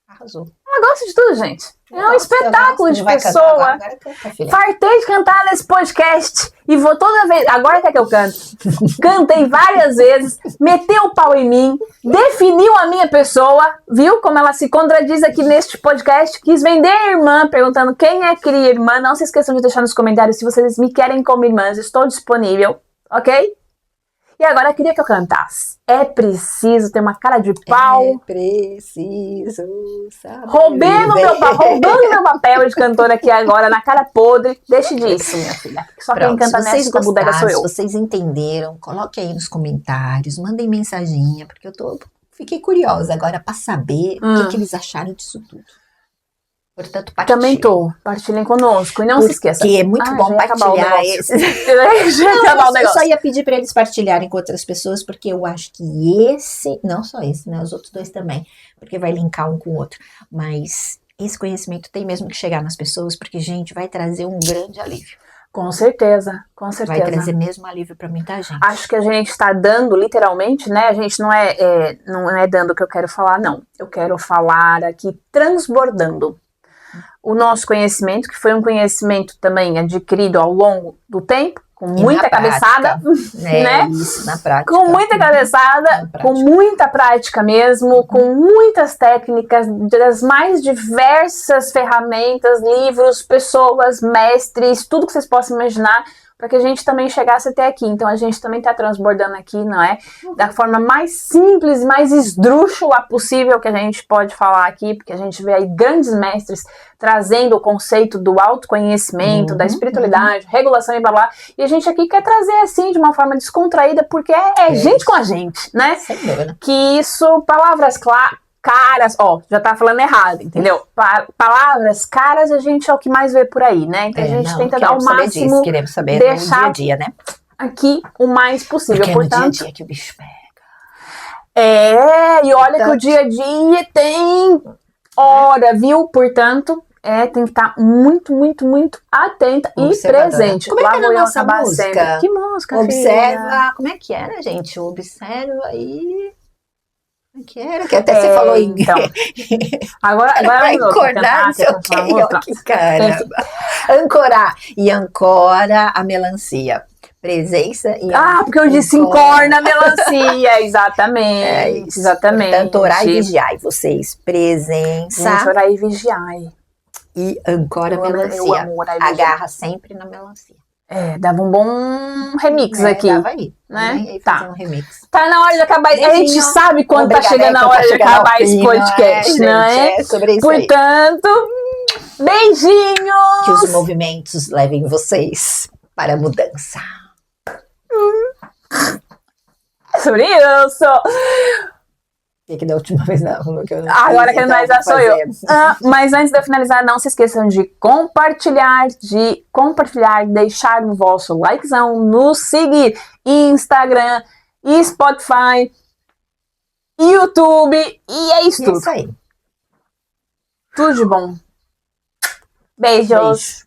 Arrasou. Eu gosto de tudo, gente. É um espetáculo de pessoa. Agora canta, fartei de cantar nesse podcast e vou toda vez. Agora quer que eu cante? Cantei várias vezes, meteu o pau em mim, definiu a minha pessoa, viu como ela se contradiz aqui neste podcast? Quis vender a irmã, perguntando quem é que queria irmã. Não se esqueçam de deixar nos comentários se vocês me querem como irmãs. Estou disponível, ok? E agora eu queria que eu cantasse. É preciso ter uma cara de pau. É preciso saber. Roubando meu papel de cantora aqui agora, na cara podre. Deixe disso, minha filha. Só quem canta nessa bodega sou eu. Se vocês entenderam, coloque aí nos comentários, mandem mensaginha, porque fiquei curiosa agora para saber o que eles acharam disso tudo. Portanto, também partilhem conosco. E não se esqueça. Porque é muito bom partilhar esses. Eu só ia pedir para eles partilharem com outras pessoas, porque eu acho que não só esse, né? Os outros dois também, porque vai linkar um com o outro. Mas esse conhecimento tem mesmo que chegar nas pessoas, porque, gente, vai trazer um grande alívio. Com certeza, com certeza. Vai trazer mesmo alívio pra muita gente. Acho que a gente está dando, literalmente, né? A gente não é dando o que eu quero falar, não. Eu quero falar aqui transbordando o nosso conhecimento, que foi um conhecimento também adquirido ao longo do tempo, com muita cabeçada, né? Isso, na prática. Com muita cabeçada, com muita prática mesmo, com muitas técnicas, das mais diversas ferramentas, livros, pessoas, mestres, tudo que vocês possam imaginar, para que a gente também chegasse até aqui. Então a gente também está transbordando aqui, não é? Da forma mais simples e mais esdrúxula possível que a gente pode falar aqui, porque a gente vê aí grandes mestres trazendo o conceito do autoconhecimento, da espiritualidade, regulação e blá blá. E a gente aqui quer trazer assim de uma forma descontraída, porque é gente com a gente, né? Sem dúvida. Que isso, palavras caras, já tá falando errado, entendeu? Palavras caras a gente é o que mais vê por aí, né? Então a gente tenta dar o máximo, queremos saber deixar no dia a dia, né? Aqui o mais possível. Porque portanto, no dia a dia que o bicho pega. E olha que o dia a dia tem hora, viu? Portanto, tem que estar muito, muito, muito atenta e presente. Como é que era a nossa música? Sempre. Que música, Observa, filha? como é que era, gente? Observa aí... Que era que até você falou em... Então, agora pra acordar, não sei o que, cara. Ancorar. E ancora a melancia. Presença e... porque eu disse encorna a melancia. Exatamente. Exatamente. Portanto, orar e vigiai, vocês. Presença. Gente, orar e vigiai. E ancora a melancia. Eu amo orar e vigiai. Agarra sempre na melancia. Dava um bom remix aqui. Dava aí, né? Aí tá. Um remix. Tá na hora de acabar. A gente sabe quando tá chegando a hora de acabar esse podcast, né? É sobre isso. Portanto, beijinhos! Que os movimentos levem vocês para a mudança. Sobre isso! Que da última vez não. Agora que finalizar sou eu. Mas antes de eu finalizar, não se esqueçam de compartilhar, deixar o vosso likezão, nos seguir Instagram, Spotify, YouTube, e é isso tudo. Isso aí. Tudo de bom. Beijos.